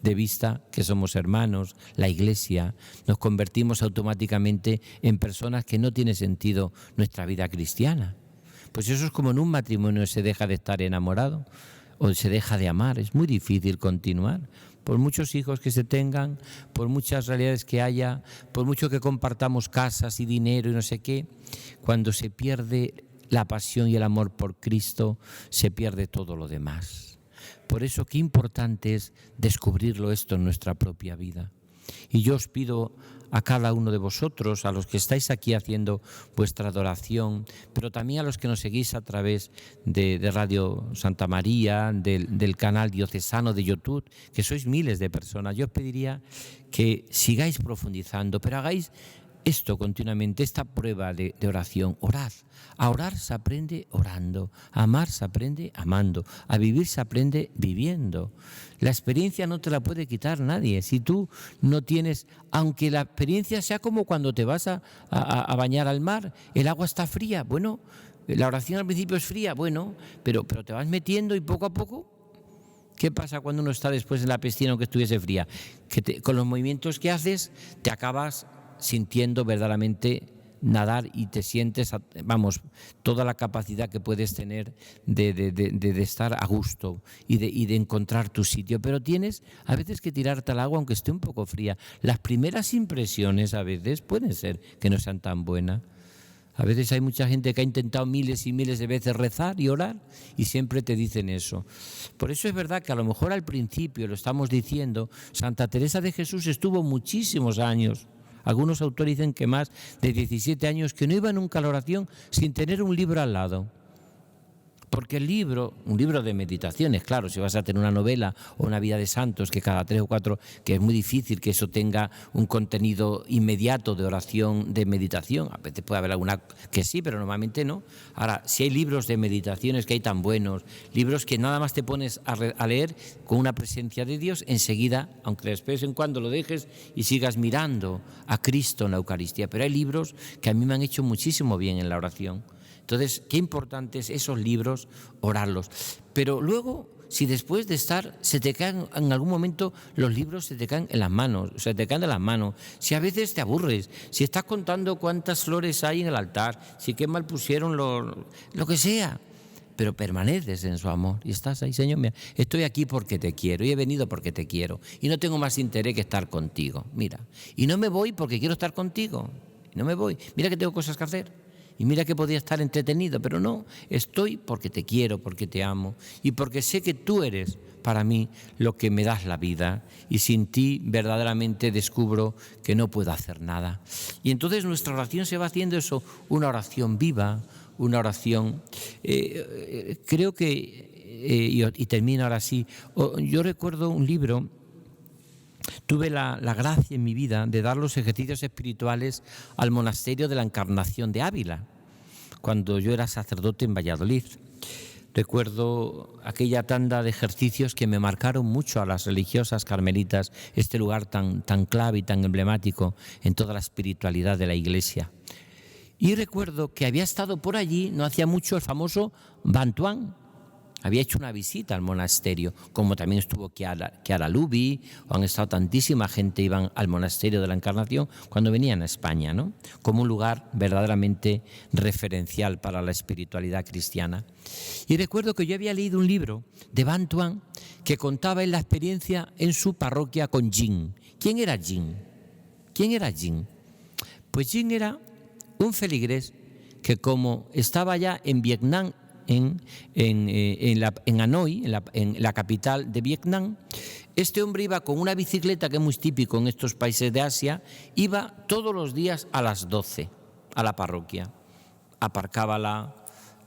de vista que somos hermanos, la Iglesia, nos convertimos automáticamente en personas que no tiene sentido nuestra vida cristiana. Pues eso es como en un matrimonio, se deja de estar enamorado o se deja de amar, es muy difícil continuar. Por muchos hijos que se tengan, por muchas realidades que haya, por mucho que compartamos casas y dinero y no sé qué, cuando se pierde la pasión y el amor por Cristo, se pierde todo lo demás. Por eso qué importante es descubrirlo esto en nuestra propia vida. Y yo os pido a cada uno de vosotros, a los que estáis aquí haciendo vuestra adoración, pero también a los que nos seguís a través de Radio Santa María, del canal diocesano de YouTube, que sois miles de personas, yo os pediría que sigáis profundizando, pero hagáis esto continuamente, esta prueba de oración. Orad. A orar se aprende orando, a amar se aprende amando, a vivir se aprende viviendo. La experiencia no te la puede quitar nadie. Si tú no tienes, aunque la experiencia sea como cuando te vas a bañar al mar, el agua está fría, bueno, la oración al principio es fría, bueno, pero te vas metiendo y poco a poco. ¿Qué pasa cuando uno está después en la piscina aunque estuviese fría? Que con los movimientos que haces te acabas sintiendo verdaderamente nadar y te sientes, vamos, toda la capacidad que puedes tener de estar a gusto y de encontrar tu sitio. Pero tienes a veces que tirarte al agua aunque esté un poco fría. Las primeras impresiones a veces pueden ser que no sean tan buenas. A veces hay mucha gente que ha intentado miles y miles de veces rezar y orar y siempre te dicen eso. Por eso es verdad que a lo mejor al principio, lo estamos diciendo, Santa Teresa de Jesús estuvo muchísimos años. Algunos autores dicen que más de 17 años, que no iba nunca a la oración sin tener un libro al lado. Porque el libro, un libro de meditaciones, claro, si vas a tener una novela o una vida de santos, que cada 3 o 4, que es muy difícil que eso tenga un contenido inmediato de oración, de meditación. A veces puede haber alguna que sí, pero normalmente no. Ahora, si hay libros de meditaciones que hay tan buenos, libros que nada más te pones a leer con una presencia de Dios, enseguida, aunque de vez en cuando lo dejes y sigas mirando a Cristo en la Eucaristía. Pero hay libros que a mí me han hecho muchísimo bien en la oración. Entonces, qué importante es esos libros, orarlos. Pero luego, si después de estar, se te caen en algún momento, los libros se te caen en las manos, se te caen de las manos, si a veces te aburres, si estás contando cuántas flores hay en el altar, si qué mal pusieron lo que sea, pero permaneces en su amor y estás ahí, Señor, mira, estoy aquí porque te quiero y he venido porque te quiero y no tengo más interés que estar contigo, mira, y no me voy porque quiero estar contigo, y no me voy, mira que tengo cosas que hacer. Y mira que podía estar entretenido, pero no, estoy porque te quiero, porque te amo y porque sé que tú eres para mí lo que me das la vida y sin ti verdaderamente descubro que no puedo hacer nada. Y entonces nuestra oración se va haciendo eso, una oración viva, una oración, creo que, y termino ahora sí, yo recuerdo un libro. Tuve la gracia en mi vida de dar los ejercicios espirituales al monasterio de la Encarnación de Ávila, cuando yo era sacerdote en Valladolid. Recuerdo aquella tanda de ejercicios que me marcaron mucho a las religiosas carmelitas, este lugar tan clave y tan emblemático en toda la espiritualidad de la Iglesia. Y recuerdo que había estado por allí, no hacía mucho, el famoso Bantuán. Había hecho una visita al monasterio, como también estuvo Chiara Lubi, o han estado tantísima gente, iban al monasterio de la Encarnación cuando venían a España, ¿no? Como un lugar verdaderamente referencial para la espiritualidad cristiana. Y recuerdo que yo había leído un libro de Bantuán que contaba en la experiencia en su parroquia con Jin. ¿Quién era Jin? ¿Quién era Jin? Pues Jin era un feligrés que, como estaba ya en Vietnam, en Hanoi, en la capital de Vietnam, este hombre iba con una bicicleta, que es muy típico en estos países de Asia, iba todos los días a las 12 a la parroquia, aparcaba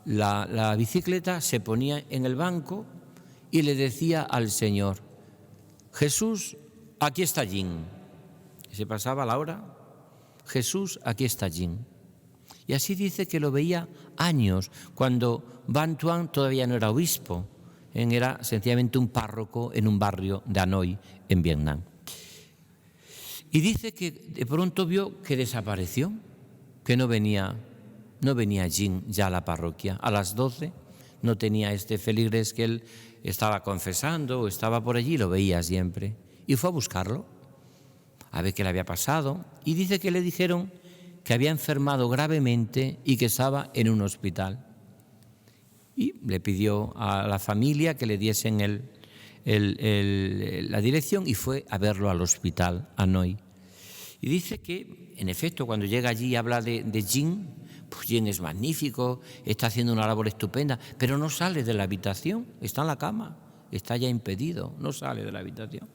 la bicicleta, se ponía en el banco y le decía al Señor: Jesús, aquí está Jin. Y se pasaba la hora Jesús, aquí está Jin. Y así dice que lo veía años, cuando Van Thuan todavía no era obispo, era sencillamente un párroco en un barrio de Hanoi, en Vietnam. Y dice que de pronto vio que desapareció, que no venía Jin ya a la parroquia. A las 12 no tenía este feligres que él estaba confesando o estaba por allí, lo veía siempre. Y fue a buscarlo, a ver qué le había pasado. Y dice que le dijeron que había enfermado gravemente y que estaba en un hospital. Y le pidió a la familia que le diesen la dirección y fue a verlo al hospital Hanoi. Y dice que, en efecto, cuando llega allí y habla de Jin, pues Jin es magnífico, está haciendo una labor estupenda, pero no sale de la habitación, está en la cama, está ya impedido, no sale de la habitación.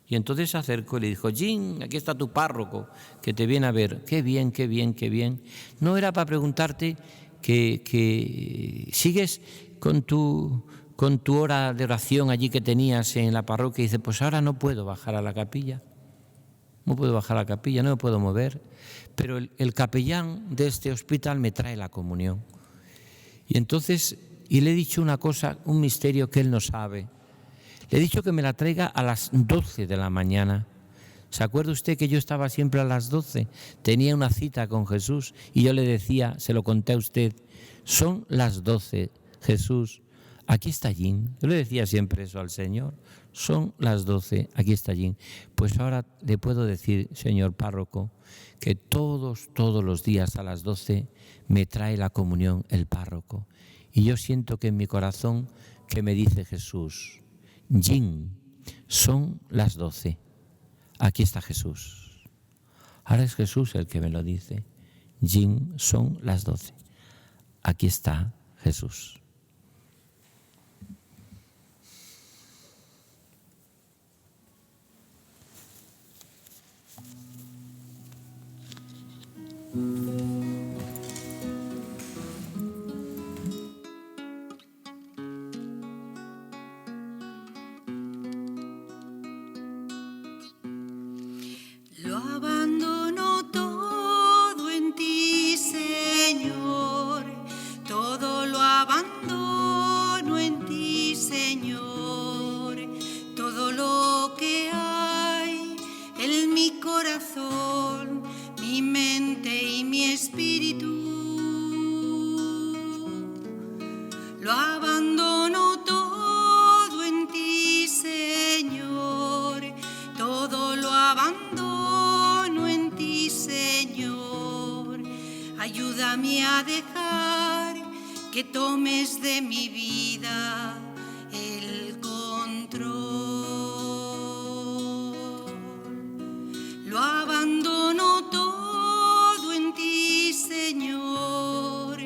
Y entonces se acercó y le dijo: Jin, aquí está tu párroco, que te viene a ver. Qué bien, qué bien, qué bien. No era para preguntarte que sigues con tu hora de oración allí que tenías en la parroquia. Y dice: pues ahora no puedo bajar a la capilla. No puedo bajar a la capilla, no me puedo mover. Pero el capellán de este hospital me trae la comunión. Y entonces, y le he dicho una cosa, un misterio que él no sabe. Le he dicho que me la traiga a las 12 de la mañana. ¿Se acuerda usted que yo estaba siempre a las 12? Tenía una cita con Jesús y yo le decía, se lo conté a usted: son las 12, Jesús, aquí está Jin. Yo le decía siempre eso al Señor: son las 12, aquí está Jin. Pues ahora le puedo decir, señor párroco, que todos los días a las 12 me trae la comunión el párroco. Y yo siento que en mi corazón que me dice Jesús: Jin, son las 12, aquí está Jesús. Ahora es Jesús el que me lo dice: Jin, son las 12, aquí está Jesús. Lo abandono todo en ti, Señor, todo lo abandono en ti, Señor, todo lo que hay en mi corazón, mi mente y mi espíritu. Lo abandono todo en ti, Señor, todo lo abandono en ti, Señor. Ayúdame a dejar que tomes de mi vida el control. Lo abandono todo en ti, Señor,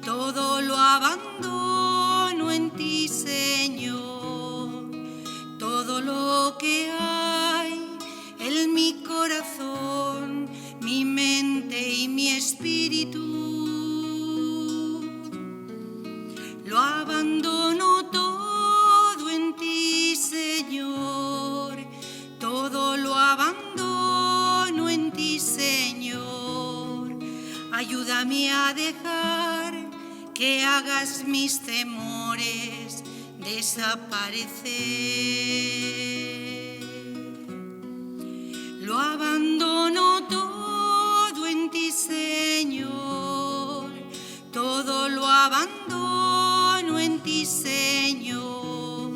todo lo abandono en ti, Señor, todo lo que hay en mi corazón, mi mente y mi espíritu. Lo abandono todo en ti, Señor, todo lo abandono en ti, Señor. Ayúdame a dejar que hagas mis temores desaparecer. Lo abandono todo en ti, Señor, todo lo abandono en ti, Señor,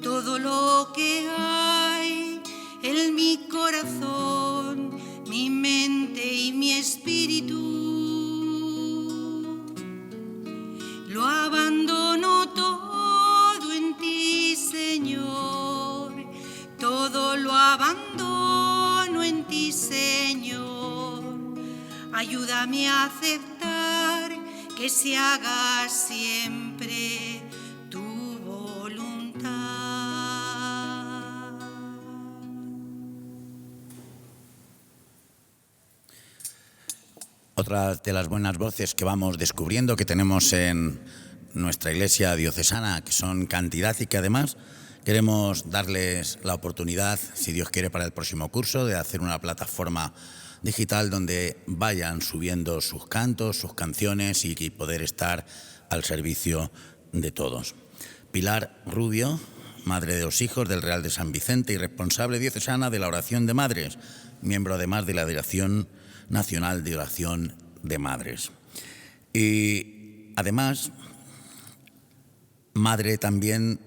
todo lo que hay en mi corazón, mi mente y mi espíritu. Lo abandono todo en ti, Señor, todo lo abandono en ti, Señor. Ayúdame a aceptar que se haga siempre tu voluntad. Otra de las buenas voces que vamos descubriendo que tenemos en nuestra iglesia diocesana, que son cantidad y que además queremos darles la oportunidad, si Dios quiere, para el próximo curso, de hacer una plataforma digital donde vayan subiendo sus cantos, sus canciones y poder estar al servicio de todos. Pilar Rubio, madre de los hijos del Real de San Vicente y responsable diocesana de la oración de madres, miembro además de la Dirección Nacional de Oración de Madres. Y además, madre también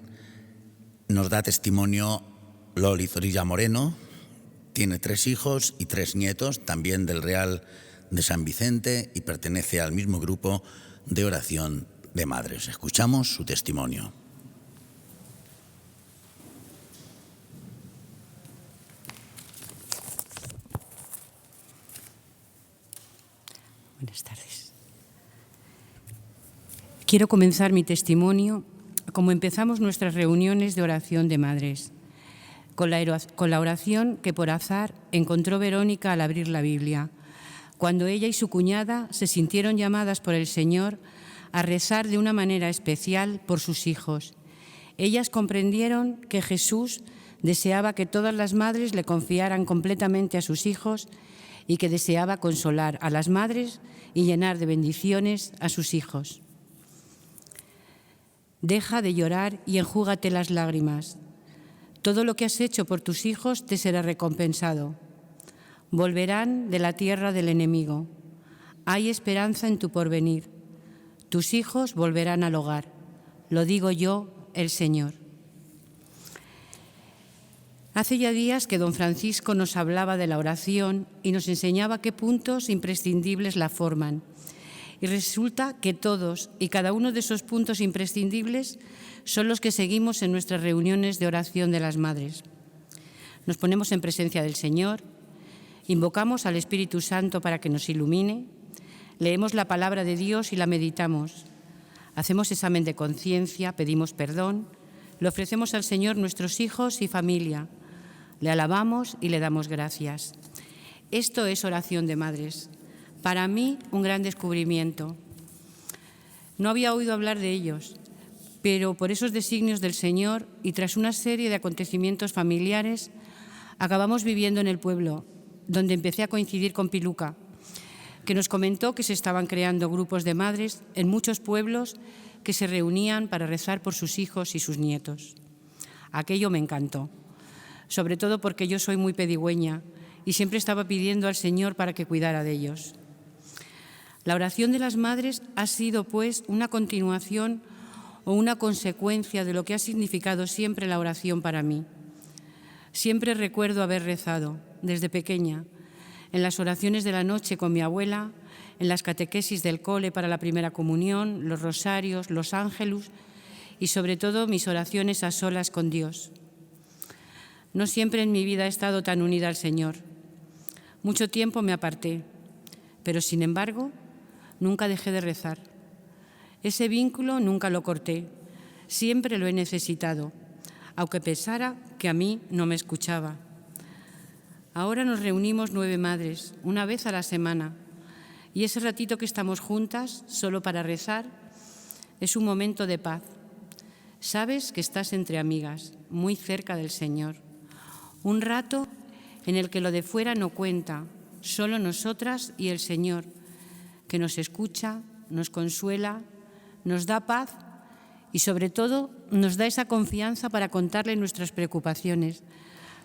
nos da testimonio Loli Zorilla Moreno. Tiene 3 hijos y 3 nietos, también del Real de San Vicente, y pertenece al mismo grupo de oración de madres. Escuchamos su testimonio. Buenas tardes. Quiero comenzar mi testimonio como empezamos nuestras reuniones de oración de madres, con la oración que por azar encontró Verónica al abrir la Biblia, cuando ella y su cuñada se sintieron llamadas por el Señor a rezar de una manera especial por sus hijos. Ellas comprendieron que Jesús deseaba que todas las madres le confiaran completamente a sus hijos y que deseaba consolar a las madres y llenar de bendiciones a sus hijos. Deja de llorar y enjúgate las lágrimas. Todo lo que has hecho por tus hijos te será recompensado. Volverán de la tierra del enemigo. Hay esperanza en tu porvenir. Tus hijos volverán al hogar. Lo digo yo, el Señor. Hace ya días que don Francisco nos hablaba de la oración y nos enseñaba qué puntos imprescindibles la forman. Y resulta que todos y cada uno de esos puntos imprescindibles son los que seguimos en nuestras reuniones de oración de las madres. Nos ponemos en presencia del Señor, invocamos al Espíritu Santo para que nos ilumine, leemos la palabra de Dios y la meditamos, hacemos examen de conciencia, pedimos perdón, le ofrecemos al Señor nuestros hijos y familia, le alabamos y le damos gracias. Esto es oración de madres. Para mí, un gran descubrimiento. No había oído hablar de ellos, pero por esos designios del Señor y tras una serie de acontecimientos familiares, acabamos viviendo en el pueblo, donde empecé a coincidir con Piluca, que nos comentó que se estaban creando grupos de madres en muchos pueblos que se reunían para rezar por sus hijos y sus nietos. Aquello me encantó, sobre todo porque yo soy muy pedigüeña y siempre estaba pidiendo al Señor para que cuidara de ellos. La oración de las madres ha sido, pues, una continuación o una consecuencia de lo que ha significado siempre la oración para mí. Siempre recuerdo haber rezado, desde pequeña, en las oraciones de la noche con mi abuela, en las catequesis del cole para la primera comunión, los rosarios, los ángelus y, sobre todo, mis oraciones a solas con Dios. No siempre en mi vida he estado tan unida al Señor. Mucho tiempo me aparté, pero, sin embargo, nunca dejé de rezar. Ese vínculo nunca lo corté, siempre lo he necesitado, aunque pensara que a mí no me escuchaba. Ahora nos reunimos 9 madres, una vez a la semana, y ese ratito que estamos juntas, solo para rezar, es un momento de paz. Sabes que estás entre amigas, muy cerca del Señor. Un rato en el que lo de fuera no cuenta, solo nosotras y el Señor, que nos escucha, nos consuela, nos da paz y, sobre todo, nos da esa confianza para contarle nuestras preocupaciones,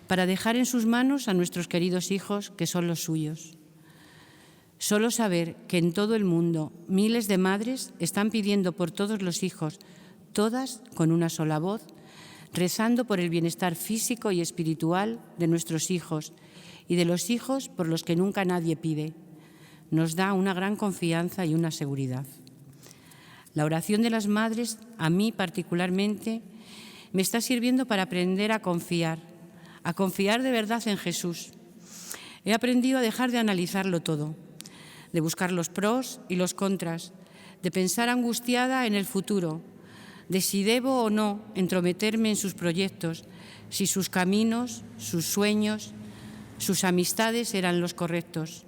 para dejar en sus manos a nuestros queridos hijos, que son los suyos. Solo saber que en todo el mundo miles de madres están pidiendo por todos los hijos, todas con una sola voz, rezando por el bienestar físico y espiritual de nuestros hijos y de los hijos por los que nunca nadie pide. Nos da una gran confianza y una seguridad. La oración de las madres, a mí particularmente, me está sirviendo para aprender a confiar de verdad en Jesús. He aprendido a dejar de analizarlo todo, de buscar los pros y los contras, de pensar angustiada en el futuro, de si debo o no entrometerme en sus proyectos, si sus caminos, sus sueños, sus amistades eran los correctos.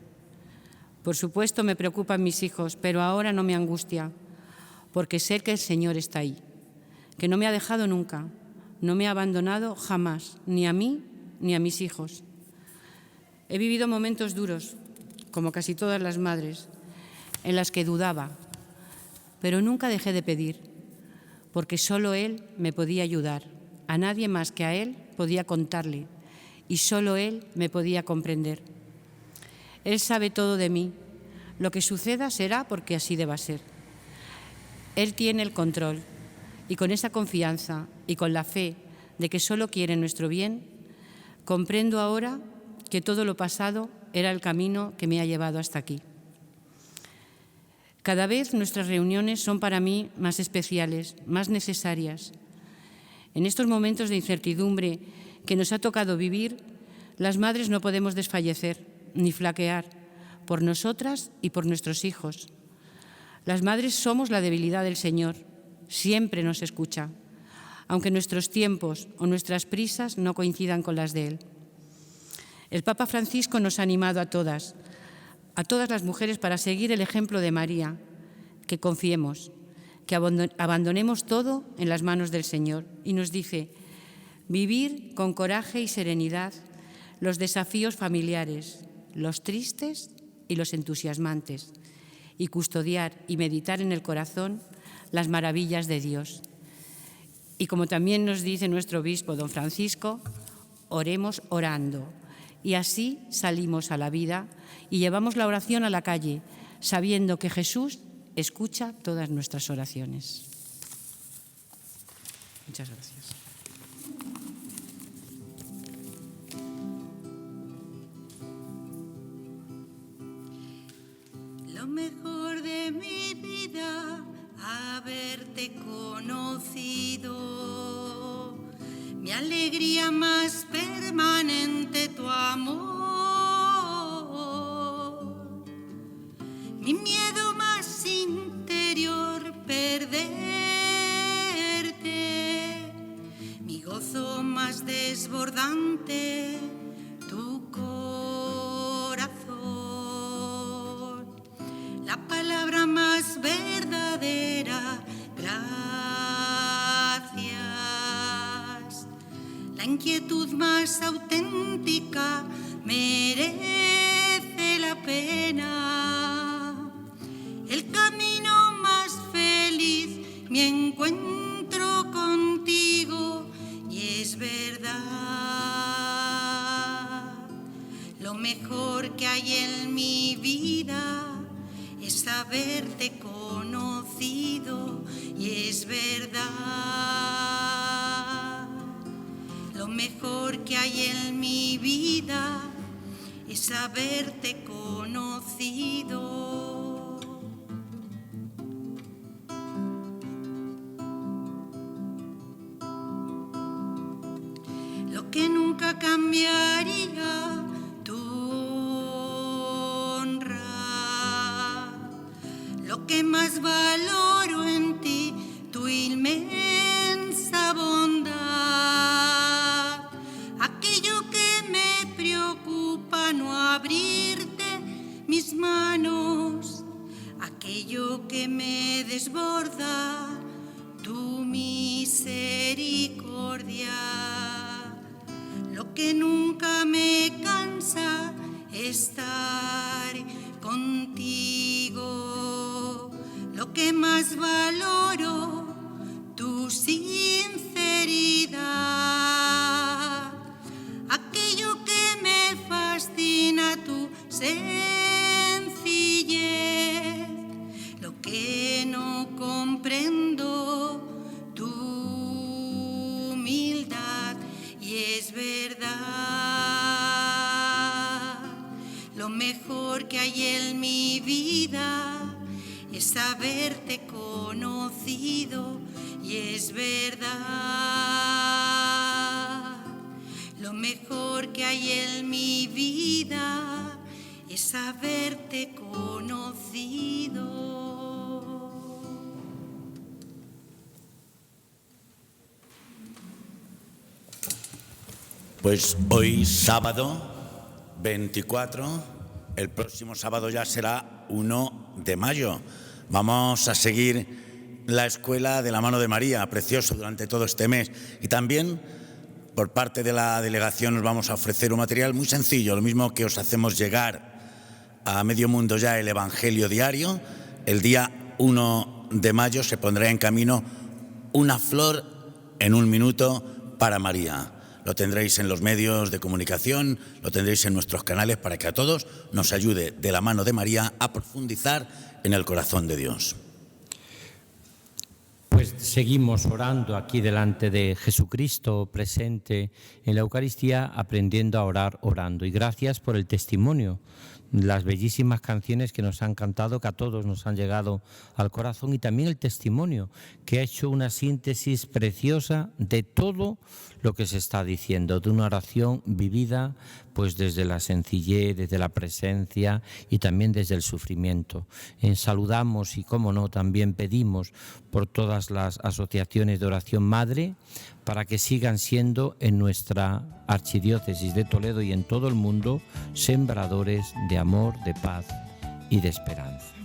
Por supuesto me preocupan mis hijos, pero ahora no me angustia, porque sé que el Señor está ahí, que no me ha dejado nunca, no me ha abandonado jamás, ni a mí ni a mis hijos. He vivido momentos duros, como casi todas las madres, en las que dudaba, pero nunca dejé de pedir, porque solo Él me podía ayudar. A nadie más que a Él podía contarle y solo Él me podía comprender. Él sabe todo de mí. Lo que suceda será porque así deba ser. Él tiene el control y con esa confianza y con la fe de que solo quiere nuestro bien, comprendo ahora que todo lo pasado era el camino que me ha llevado hasta aquí. Cada vez nuestras reuniones son para mí más especiales, más necesarias. En estos momentos de incertidumbre que nos ha tocado vivir, las madres no podemos desfallecer ni flaquear por nosotras y por nuestros hijos. Las madres somos la debilidad del Señor, siempre nos escucha, aunque nuestros tiempos o nuestras prisas no coincidan con las de Él. El Papa Francisco nos ha animado a todas las mujeres para seguir el ejemplo de María, que confiemos, que abandonemos todo en las manos del Señor y nos dice: vivir con coraje y serenidad los desafíos familiares, los tristes y los entusiasmantes, y custodiar y meditar en el corazón las maravillas de Dios. Y como también nos dice nuestro obispo, don Francisco, oremos orando, y así salimos a la vida y llevamos la oración a la calle, sabiendo que Jesús escucha todas nuestras oraciones. Muchas gracias. Lo mejor de mi vida, haberte conocido, mi alegría más permanente, tu amor, mi miedo más interior, perderte, mi gozo más desbordante, tu corazón, la palabra más verdadera, gracias, la inquietud más auténtica, merece la pena, el camino más feliz, mi encuentro contigo, y es verdad. Lo mejor que hay en mi vida es haberte conocido, y es verdad. Lo mejor que hay en mi vida es haberte conocido. Lo que nunca cambiaría, tu honra. Lo que más valoro en ti, tu inmensa bondad. Aquello que me preocupa, no abrirte mis manos. Aquello que me desborda, tu misericordia. Lo que nunca me cansa, estar contigo. Lo que más valoro, tu sinceridad. Aquello que me fascina, tu sencillez. Lo que no comprendo, tu humildad, y es verdad. Lo mejor que hay en mi vida es haberte conocido, y es verdad. Lo mejor que hay en mi vida es haberte conocido. Pues hoy sábado 24, el próximo sábado ya será 1 de mayo. Vamos a seguir la escuela de la mano de María, precioso, durante todo este mes. Y también, por parte de la delegación, nos vamos a ofrecer un material muy sencillo, lo mismo que os hacemos llegar a medio mundo ya el Evangelio diario. El día 1 de mayo se pondrá en camino una flor en un minuto para María. Lo tendréis en los medios de comunicación, lo tendréis en nuestros canales para que a todos nos ayude de la mano de María a profundizar en el corazón de Dios. Pues seguimos orando aquí delante de Jesucristo presente en la Eucaristía, aprendiendo a orar orando. Y gracias por el testimonio, las bellísimas canciones que nos han cantado, que a todos nos han llegado al corazón, y también el testimonio que ha hecho una síntesis preciosa de todo lo que se está diciendo, de una oración vivida pues desde la sencillez, desde la presencia y también desde el sufrimiento. Saludamos y, cómo no, también pedimos por todas las asociaciones de oración madre para que sigan siendo en nuestra archidiócesis de Toledo y en todo el mundo sembradores de amor, de paz y de esperanza.